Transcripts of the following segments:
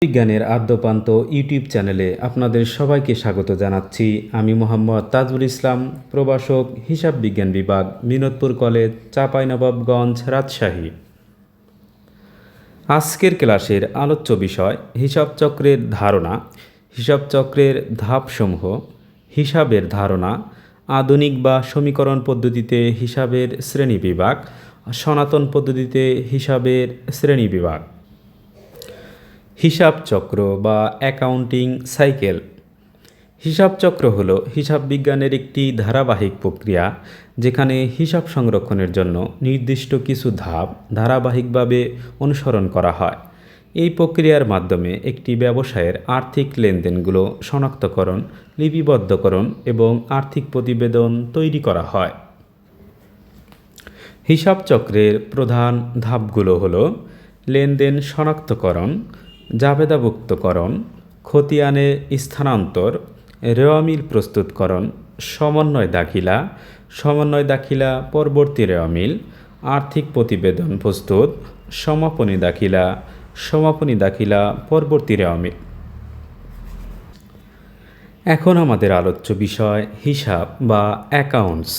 বিজ্ঞানের আদ্যপান্ত ইউটিউব চ্যানেলে আপনাদের সবাইকে স্বাগত জানাচ্ছি। আমি মোহাম্মদ তাজুল ইসলাম, প্রভাষক, হিসাব বিজ্ঞান বিভাগ, বিনোদপুর কলেজ, চাঁপাইনবাবগঞ্জ, রাজশাহী। আজকের ক্লাসের আলোচ্য বিষয় হিসাব চক্রের ধারণা, হিসাব চক্রের ধাপসমূহ, হিসাবের ধারণা, আধুনিক বা সমীকরণ পদ্ধতিতে হিসাবের শ্রেণীবিভাগ, সনাতন পদ্ধতিতে হিসাবের শ্রেণীবিভাগ। হিসাব চক্র বা অ্যাকাউন্টিং সাইকেল। হিসাব চক্র হল হিসাব বিজ্ঞানের একটি ধারাবাহিক প্রক্রিয়া যেখানে হিসাব সংরক্ষণের জন্য নির্দিষ্ট কিছু ধাপ ধারাবাহিকভাবে অনুসরণ করা হয়। এই প্রক্রিয়ার মাধ্যমে একটি ব্যবসায়ের আর্থিক লেনদেনগুলো শনাক্তকরণ, লিপিবদ্ধকরণ এবং আর্থিক প্রতিবেদন তৈরি করা হয়। হিসাব চক্রের প্রধান ধাপগুলো হল লেনদেন শনাক্তকরণ, জাবেদাভুক্তকরণ, খতিয়ানে স্থানান্তর, রেওয়ামিল প্রস্তুতকরণ, সমন্বয় দাখিলা পরবর্তী রেওয়ামিল, আর্থিক প্রতিবেদন প্রস্তুত, সমাপনী দাখিলা পরবর্তী রেওয়ামিল। এখন আমাদের আলোচ্য বিষয় হিসাব বা অ্যাকাউন্টস।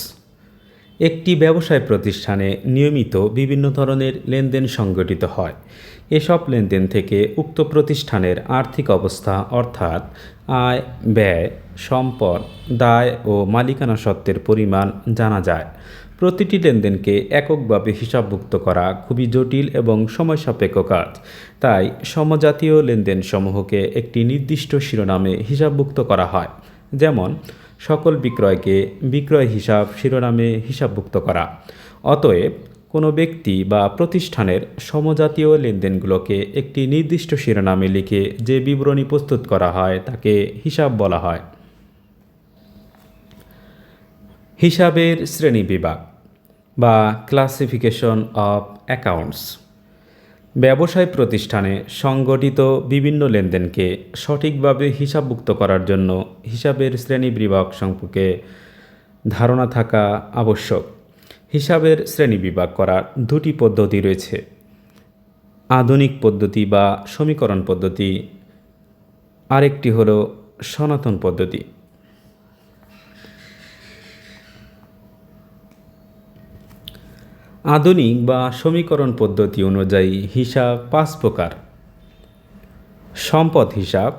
একটি ব্যবসায় প্রতিষ্ঠানে নিয়মিত বিভিন্ন ধরনের লেনদেন সংঘটিত হয়। এসব লেনদেন থেকে উক্ত প্রতিষ্ঠানের আর্থিক অবস্থা অর্থাৎ আয়, ব্যয়, সম্পদ, দায় ও মালিকানা সত্ত্বের পরিমাণ জানা যায়। প্রতিটি লেনদেনকে এককভাবে হিসাবভুক্ত করা খুবই জটিল এবং সময়সাপেক্ষ কাজ। তাই সমজাতীয় লেনদেন সমূহকে একটি নির্দিষ্ট শিরোনামে হিসাবভুক্ত করা হয়। যেমন সকল বিক্রয়কে বিক্রয় হিসাব শিরোনামে হিসাবভুক্ত করা। অতএব কোনো ব্যক্তি বা প্রতিষ্ঠানের সমজাতীয় লেনদেনগুলোকে একটি নির্দিষ্ট শিরোনামে লিখে যে বিবরণী প্রস্তুত করা হয় তাকে হিসাব বলা হয়। হিসাবের শ্রেণীবিভাগ বা ক্লাসিফিকেশন অফ অ্যাকাউন্টস। ব্যবসায় প্রতিষ্ঠানে সংগঠিত বিভিন্ন লেনদেনকে সঠিকভাবে হিসাবভুক্ত করার জন্য হিসাবের শ্রেণীবিভাগ সম্পর্কে ধারণা থাকা আবশ্যক। হিসাবের শ্রেণীবিভাগ করার দুটি পদ্ধতি রয়েছে: আধুনিক পদ্ধতি বা সমীকরণ পদ্ধতি, আরেকটি হল সনাতন পদ্ধতি। আধুনিক বা সমীকরণ পদ্ধতি অনুযায়ী হিসাব 5 প্রকার: সম্পদ হিসাব,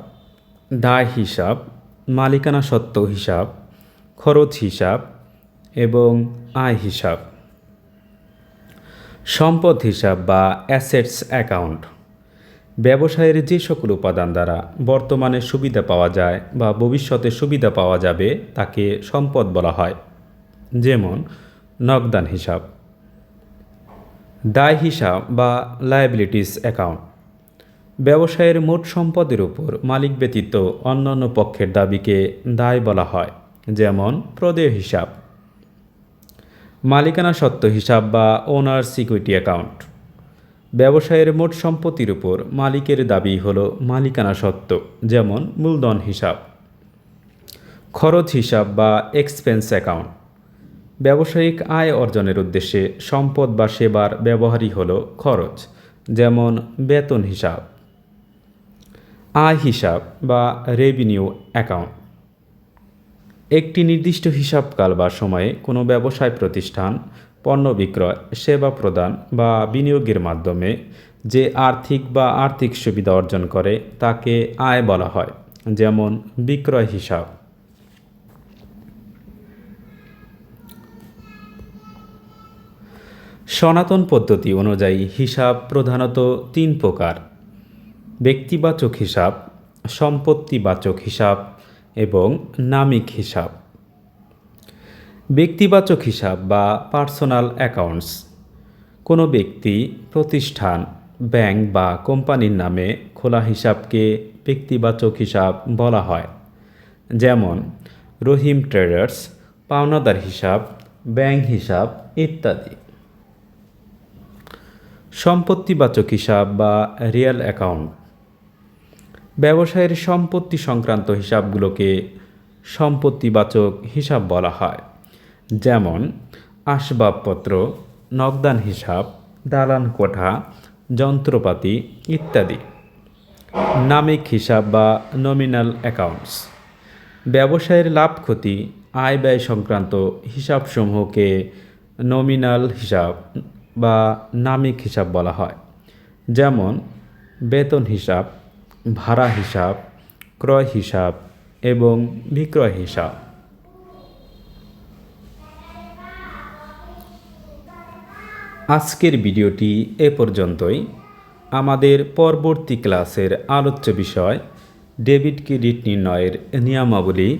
দায় হিসাব, মালিকানা সত্ত্ব হিসাব, খরচ হিসাব এবং আয় হিসাব। সম্পদ হিসাব বা অ্যাসেটস অ্যাকাউন্ট। ব্যবসায়ের যে সকল উপাদান দ্বারা বর্তমানে সুবিধা পাওয়া যায় বা ভবিষ্যতে সুবিধা পাওয়া যাবে তাকে সম্পদ বলা হয়। যেমন নগদান হিসাব। দায় হিসাব বা লায়াবিলিটিস অ্যাকাউন্ট। ব্যবসায়ের মোট সম্পদের উপর মালিক ব্যতীত অন্যান্য পক্ষের দাবিকে দায় বলা হয়। যেমন প্রদেয় হিসাব। মালিকানা সত্ত্ব হিসাব বা ওনার্স ইকুইটি অ্যাকাউন্ট। ব্যবসায়ের মোট সম্পত্তির উপর মালিকের দাবি হল মালিকানা সত্ত্ব, যেমন মূলধন হিসাব। খরচ হিসাব বা এক্সপেন্স অ্যাকাউন্ট। ব্যবসায়িক আয় অর্জনের উদ্দেশ্যে সম্পদ বা সেবার ব্যবহারই হল খরচ, যেমন বেতন হিসাব। আয় হিসাব বা রেভিনিউ অ্যাকাউন্ট। একটি নির্দিষ্ট হিসাবকাল বা সময়ে কোনো ব্যবসায় প্রতিষ্ঠান পণ্য বিক্রয়, সেবা প্রদান বা বিনিয়োগের মাধ্যমে যে আর্থিক সুবিধা অর্জন করে তাকে আয় বলা হয়। যেমন বিক্রয় হিসাব। সনাতন পদ্ধতি অনুযায়ী হিসাব প্রধানত 3 প্রকার: ব্যক্তিবাচক হিসাব, সম্পত্তিবাচক হিসাব এবং নামিক হিসাব। ব্যক্তিবাচক হিসাব বা পার্সোনাল অ্যাকাউন্টস। কোনো ব্যক্তি, প্রতিষ্ঠান, ব্যাংক বা কোম্পানির নামে খোলা হিসাবকে ব্যক্তিবাচক হিসাব বলা হয়। যেমন রহিম ট্রেডার্স, পাওনাদার হিসাব, ব্যাংক হিসাব ইত্যাদি। সম্পত্তিবাচক হিসাব বা রিয়েল অ্যাকাউন্ট। ব্যবসায়ের সম্পত্তি সংক্রান্ত হিসাবগুলোকে সম্পত্তিবাচক হিসাব বলা হয়। যেমন আসবাবপত্র, নগদান হিসাব, দালান কোঠা, যন্ত্রপাতি ইত্যাদি। নামিক হিসাব বা নমিনাল অ্যাকাউন্টস। ব্যবসায়ের লাভ ক্ষতি, আয় ব্যয় সংক্রান্ত হিসাবসমূহকে নমিনাল হিসাব বা নামিক হিসাব বলা হয়। যেমন বেতন হিসাব, ভাড়া হিসাব, ক্রয় হিসাব এবং বিক্রয় হিসাব। আজকের ভিডিওটি এ পর্যন্তই। আমাদের পরবর্তী ক্লাসের আলোচ্য বিষয় ডেবিট ক্রেডিট নির্ণয়ের নিয়মাবলী,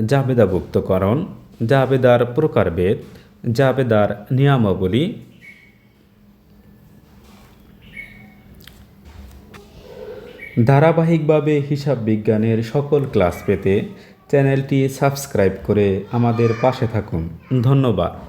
জাবেদাভুক্তকরণ, জাবেদার প্রকারভেদ, জাবেদার নিয়মাবলী। ধারাবাহিকভাবে হিসাব বিজ্ঞানের সকল ক্লাস পেতে চ্যানেলটি সাবস্ক্রাইব করে আমাদের পাশে থাকুন। ধন্যবাদ।